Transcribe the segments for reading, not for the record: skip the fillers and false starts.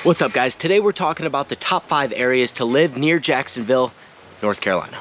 What's up, guys? Today we're talking about the top 5 areas to live near Jacksonville, North Carolina.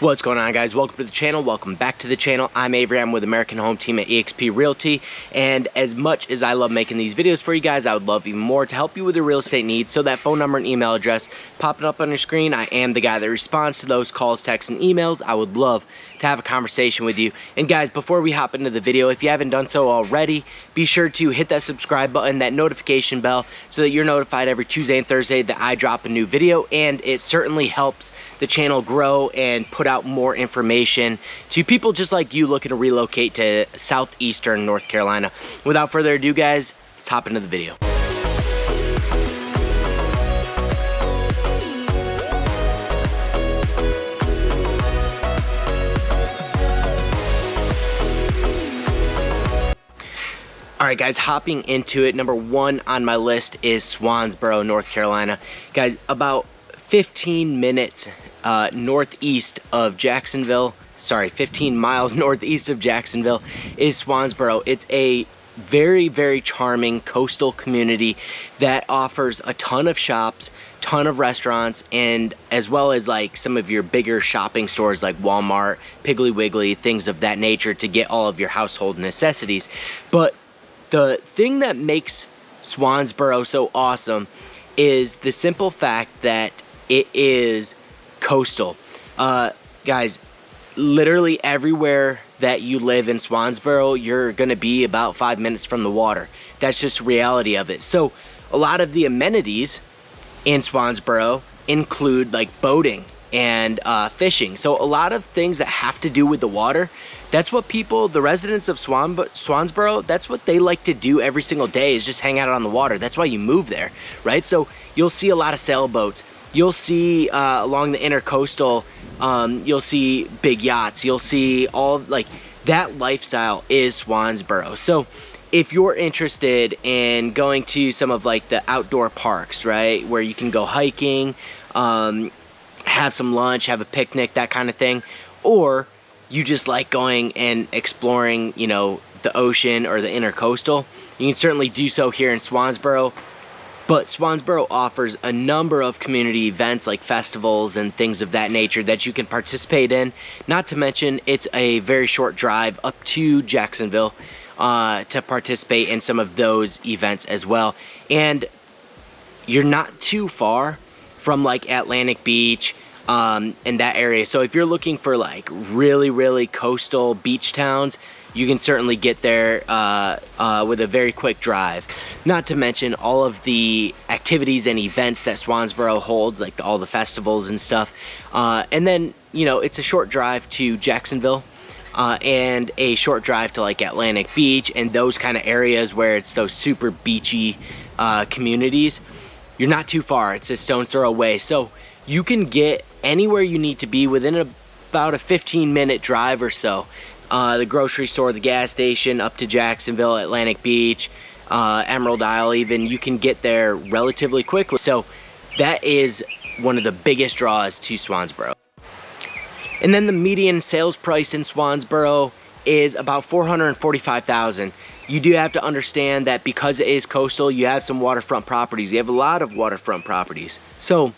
What's going on, guys? Welcome to the channel. Welcome back to the channel. I'm Avery. I'm with American Home Team at eXp Realty, and as much as I love making these videos for you guys, I would love even more to help you with your real estate needs. So that phone number and email address popping up on your screen, I am the guy that responds to those calls, texts, and emails. I would love to have a conversation with you. And guys, before we hop into the video, if you haven't done so already, be sure to hit that subscribe button, that notification bell, so that you're notified every Tuesday and Thursday that I drop a new video. And it certainly helps the channel grow and put out more information to people just like you looking to relocate to southeastern North Carolina. Without further ado, guys, let's hop into the video. Alright, guys, hopping into it, number 1 on my list is Swansboro, North Carolina. Guys, about 15 minutes northeast of Jacksonville, 15 miles northeast of Jacksonville is Swansboro. It's a very, very charming coastal community that offers a ton of shops, ton of restaurants, and as well as like some of your bigger shopping stores like Walmart, Piggly Wiggly, things of that nature to get all of your household necessities. But the thing that makes Swansboro so awesome is the simple fact that it is coastal. Guys, literally everywhere that you live in Swansboro, you're gonna be about 5 minutes from the water. That's just the reality of it. So a lot of the amenities in Swansboro include like boating and fishing. So a lot of things that have to do with the water, that's what people, the residents of Swansboro, that's what they like to do every single day, is just hang out on the water. That's why you move there, right? So you'll see a lot of sailboats. You'll see along the intercoastal, you'll see big yachts. You'll see all, like, that lifestyle is Swansboro. So if you're interested in going to some of like the outdoor parks, right, where you can go hiking, have some lunch, have a picnic, that kind of thing, or you just like going and exploring, you know, the ocean or the intercoastal, you can certainly do so here in Swansboro. But Swansboro offers a number of community events like festivals and things of that nature that you can participate in. Not to mention, it's a very short drive up to Jacksonville to participate in some of those events as well. And you're not too far from like Atlantic Beach in that area. So if you're looking for like really, really coastal beach towns, you can certainly get there with a very quick drive. Not to mention all of the activities and events that Swansboro holds, like all the festivals and stuff. And then, you know, it's a short drive to Jacksonville and a short drive to like Atlantic Beach and those kind of areas where it's those super beachy communities. You're not too far. It's a stone's throw away. So you can get anywhere you need to be within about a 15-minute drive or so. The grocery store, the gas station, up to Jacksonville, Atlantic Beach, Emerald Isle even, you can get there relatively quickly. So that is one of the biggest draws to Swansboro. And then the median sales price in Swansboro is about $445,000. You do have to understand that because it is coastal, you have some waterfront properties. You have a lot of waterfront properties. So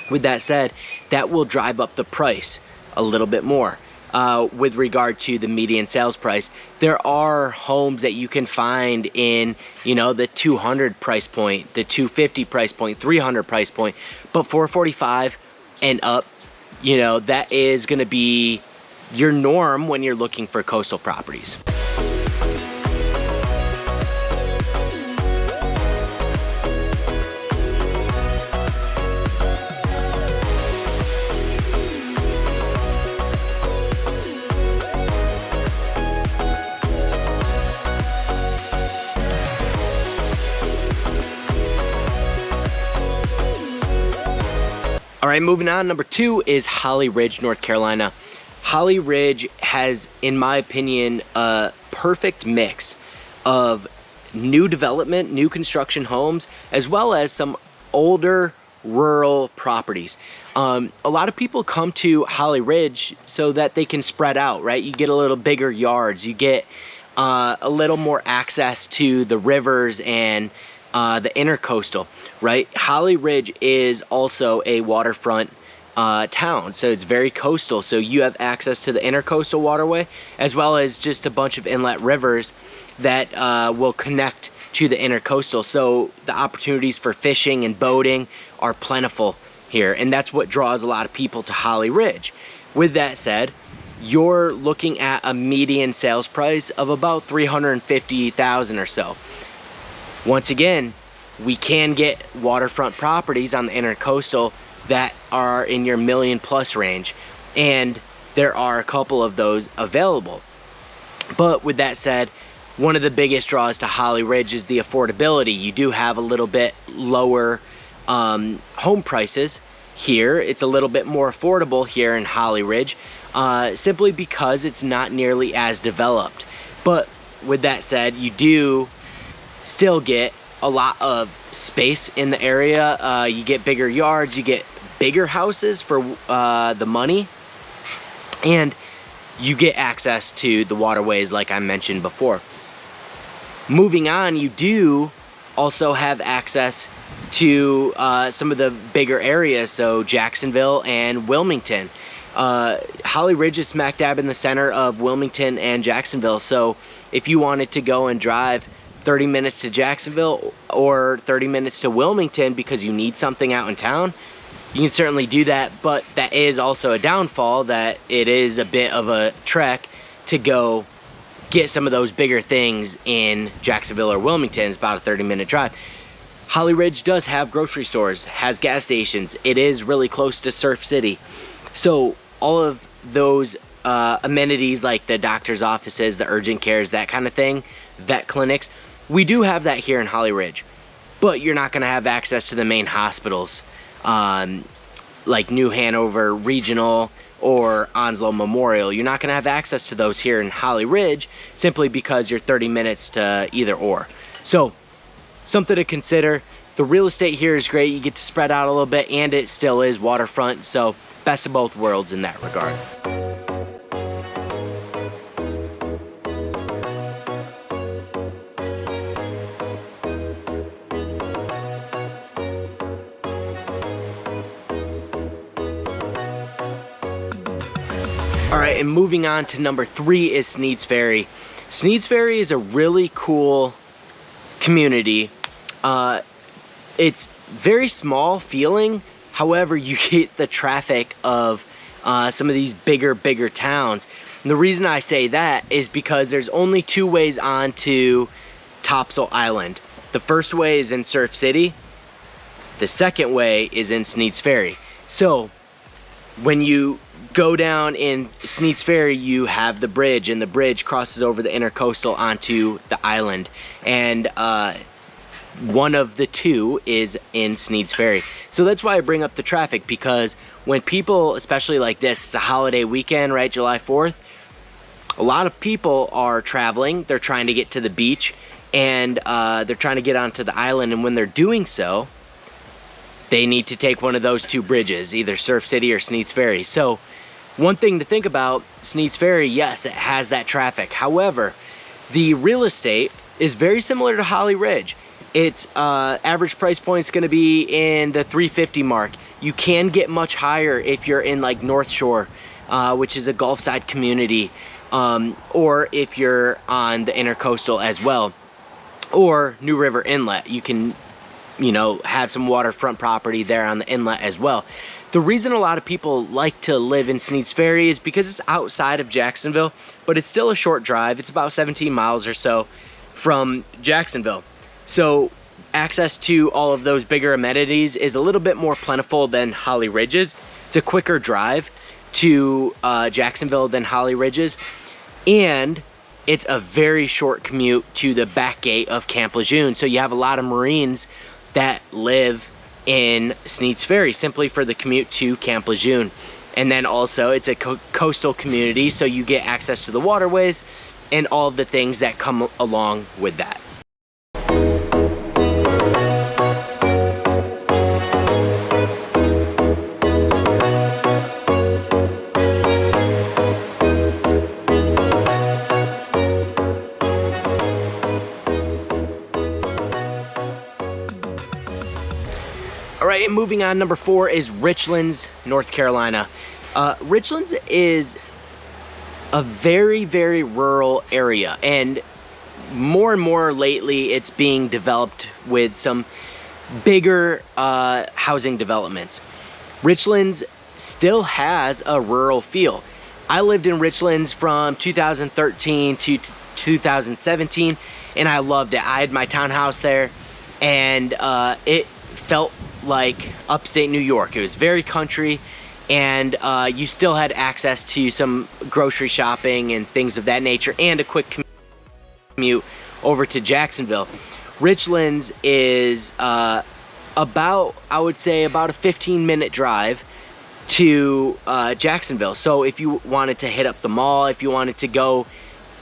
with that said, that will drive up the price a little bit more. With regard to the median sales price, there are homes that you can find in, you know, the 200 price point, the 250 price point, 300 price point, but 445 and up, you know, that is going to be your norm when you're looking for coastal properties. All right, moving on. Number 2 is Holly Ridge, North Carolina. Holly Ridge has, in my opinion, a perfect mix of new development, new construction homes, as well as some older rural properties. A lot of people come to Holly Ridge so that they can spread out, right? You get a little bigger yards, you get a little more access to the rivers and the intercoastal, right? Holly Ridge is also a waterfront town, so it's very coastal, so you have access to the intercoastal waterway as well as just a bunch of inlet rivers that will connect to the intercoastal, so the opportunities for fishing and boating are plentiful here, and that's what draws a lot of people to Holly Ridge. With that said, you're looking at a median sales price of about $350,000 or so. Once again, we can get waterfront properties on the intercoastal that are in your $1 million+ range, and there are a couple of those available. But with that said, one of the biggest draws to Holly Ridge is the affordability. You do have a little bit lower home prices here. It's a little bit more affordable here in Holly Ridge, simply because it's not nearly as developed. But with that said, you do still get a lot of space in the area. You get bigger yards, you get bigger houses for the money, and you get access to the waterways like I mentioned before. Moving on, you do also have access to some of the bigger areas, so Jacksonville and Wilmington. Holly Ridge is smack dab in the center of Wilmington and Jacksonville, so if you wanted to go and drive 30 minutes to Jacksonville or 30 minutes to Wilmington because you need something out in town, you can certainly do that, but that is also a downfall, that it is a bit of a trek to go get some of those bigger things in Jacksonville or Wilmington. It's about a 30-minute drive. Holly Ridge does have grocery stores, has gas stations. It is really close to Surf City. So all of those amenities like the doctor's offices, the urgent cares, that kind of thing, vet clinics, we do have that here in Holly Ridge. But you're not going to have access to the main hospitals like New Hanover Regional or Onslow Memorial. You're not going to have access to those here in Holly Ridge simply because you're 30 minutes to either or. So something to consider. The real estate here is great. You get to spread out a little bit, and it still is waterfront, so best of both worlds in that regard. All right, and moving on to number 3 is Sneads Ferry. Sneads Ferry is a really cool community. It's very small feeling, however, you get the traffic of some of these bigger towns. And the reason I say that is because there's only 2 ways on to Topsail Island. The first way is in Surf City. The second way is in Sneads Ferry. So when you go down in Sneads Ferry, you have the bridge, and the bridge crosses over the intercoastal onto the island, and one of the 2 is in Sneads Ferry. So that's why I bring up the traffic, because when people, especially like this, it's a holiday weekend, right, July 4th, a lot of people are traveling. They're trying to get to the beach, and they're trying to get onto the island, and when they're doing so, they need to take one of those 2 bridges, either Surf City or Sneads Ferry. So one thing to think about, Sneads Ferry, yes, it has that traffic. However, the real estate is very similar to Holly Ridge. Its average price point is going to be in the $350 mark. You can get much higher if you're in like North Shore, which is a Gulfside community, or if you're on the intercoastal as well, or New River Inlet. You can, you know, have some waterfront property there on the inlet as well. The reason a lot of people like to live in Sneads Ferry is because it's outside of Jacksonville, but it's still a short drive. It's about 17 miles or so from Jacksonville. So access to all of those bigger amenities is a little bit more plentiful than Holly Ridge's. It's a quicker drive to Jacksonville than Holly Ridge's, and it's a very short commute to the back gate of Camp Lejeune. So you have a lot of Marines that live in Sneads Ferry simply for the commute to Camp Lejeune. And then also it's a coastal community, so you get access to the waterways and all of the things that come along with that. All right, and moving on, number 4 is Richlands, North Carolina. Richlands is a very, very rural area, and more lately it's being developed with some bigger housing developments. Richlands still has a rural feel. I lived in Richlands from 2013 to 2017, and I loved it. I had my townhouse there, and it felt like upstate New York. It was very country, and you still had access to some grocery shopping and things of that nature, and a quick commute over to Jacksonville. Richlands is about, I would say, about a 15-minute drive to Jacksonville. So if you wanted to hit up the mall, if you wanted to go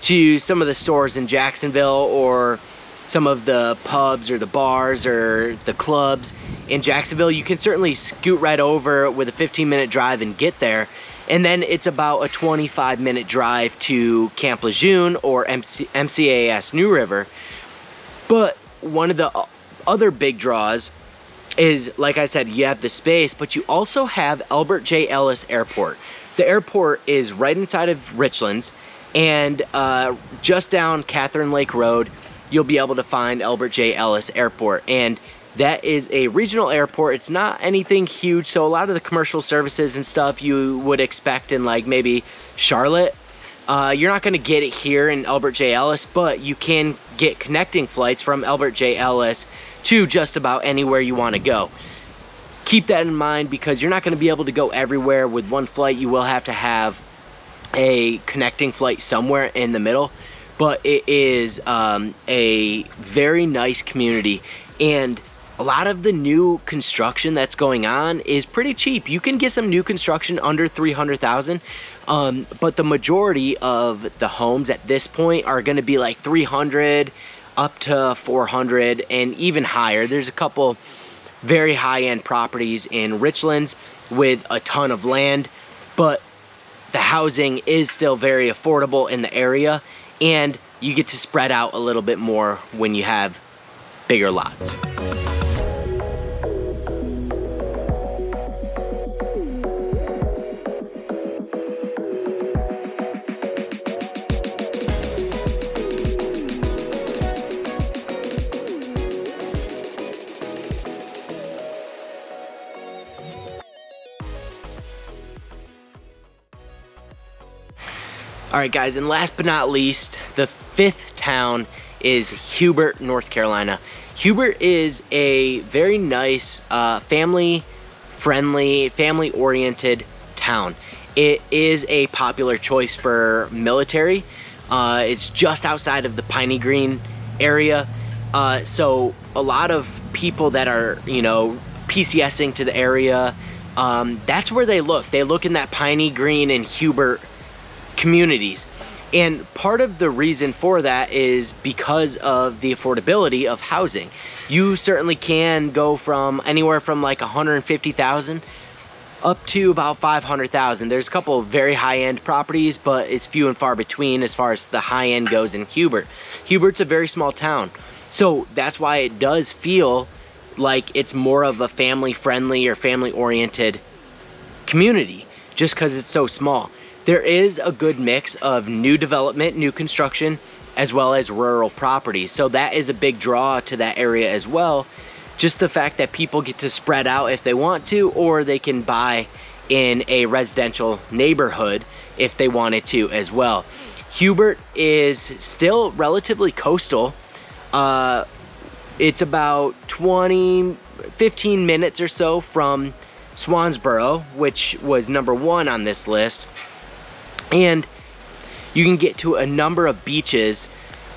to some of the stores in Jacksonville, or some of the pubs or the bars or the clubs in Jacksonville, you can certainly scoot right over with a 15-minute drive and get there. And then it's about a 25-minute drive to Camp Lejeune or MCAS New River. But one of the other big draws is, like I said, you have the space, but you also have Albert J. Ellis Airport. The airport is right inside of Richlands, and just down Catherine Lake Road, you'll be able to find Albert J. Ellis Airport. And that is a regional airport. It's not anything huge, so a lot of the commercial services and stuff you would expect in like maybe Charlotte, you're not going to get it here in Albert J. Ellis, but you can get connecting flights from Albert J. Ellis to just about anywhere you want to go. Keep that in mind, because you're not going to be able to go everywhere with one flight. You will have to have a connecting flight somewhere in the middle. But it is a very nice community, and a lot of the new construction that's going on is pretty cheap. You can get some new construction under $300,000, but the majority of the homes at this point are going to be like 300 up to 400 and even higher. There's a couple very high-end properties in Richlands with a ton of land, but the housing is still very affordable in the area, and you get to spread out a little bit more when you have bigger lots. All right, guys, and last but not least, the 5th town is Hubert, North Carolina. Hubert is a very nice, family-friendly, family-oriented town. It is a popular choice for military. It's just outside of the Piney Green area, so a lot of people that are, you know, PCSing to the area, that's where they look. They look in that Piney Green and Hubert communities. And part of the reason for that is because of the affordability of housing. You certainly can go from anywhere from like 150,000 up to about 500,000. There's a couple of very high-end properties, but it's few and far between as far as the high-end goes in Hubert. Hubert's a very small town, so that's why it does feel like it's more of a family-friendly or family-oriented community, just because it's so small. There is a good mix of new development, new construction, as well as rural properties. So that is a big draw to that area as well. Just the fact that people get to spread out if they want to, or they can buy in a residential neighborhood if they wanted to as well. Hubert is still relatively coastal. It's about 15 minutes or so from Swansboro, which was number 1 on this list. And you can get to a number of beaches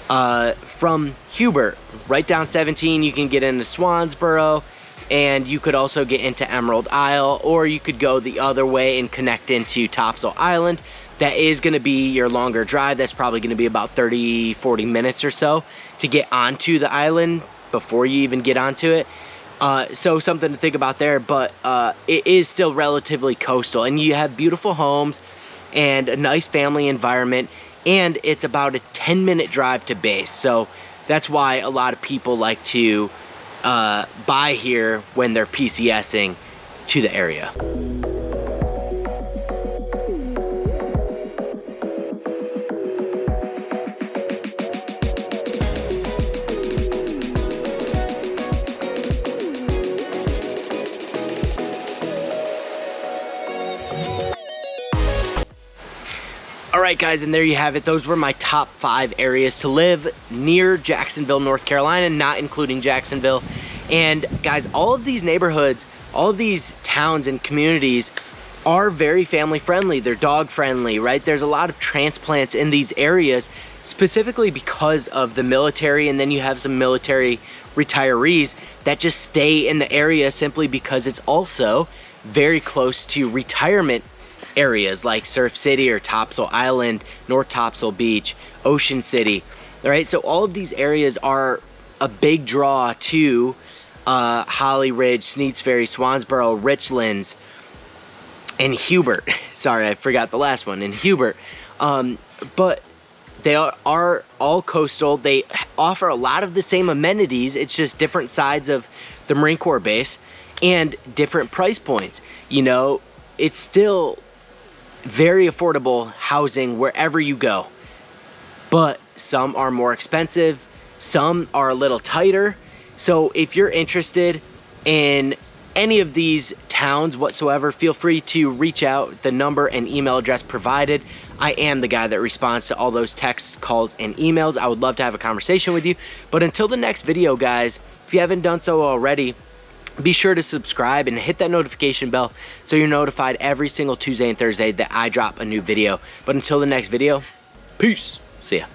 from Hubert. Right down 17, you can get into Swansboro, and you could also get into Emerald Isle, or you could go the other way and connect into Topsail Island. That is going to be your longer drive. That's probably going to be about 30-40 minutes or so to get onto the island before you even get onto it. So something to think about there, but it is still relatively coastal, and you have beautiful homes and a nice family environment, and it's about a 10-minute drive to base. So that's why a lot of people like to buy here when they're PCSing to the area. Alright guys, and there you have it. Those were my top 5 areas to live near Jacksonville, North Carolina, not including Jacksonville. And guys, all of these neighborhoods, all of these towns and communities are very family friendly. They're dog friendly, right? There's a lot of transplants in these areas specifically because of the military, and then you have some military retirees that just stay in the area simply because it's also very close to retirement areas like Surf City or Topsail Island, North Topsail Beach, Ocean City. All right, so all of these areas are a big draw to Holly Ridge, Sneads Ferry, Swansboro, Richlands, and Hubert. Sorry, I forgot the last one, in Hubert. But they are all coastal. They offer a lot of the same amenities. It's just different sides of the Marine Corps base and different price points. You know, it's still very affordable housing wherever you go, but some are more expensive, some are a little tighter. So if you're interested in any of these towns whatsoever, feel free to reach out. The number and email address provided. I am the guy that responds to all those texts, calls, and emails. I would love to have a conversation with you. But until the next video, guys, if you haven't done so already, be sure to subscribe and hit that notification bell so you're notified every single Tuesday and Thursday that I drop a new video. But until the next video, peace. See ya.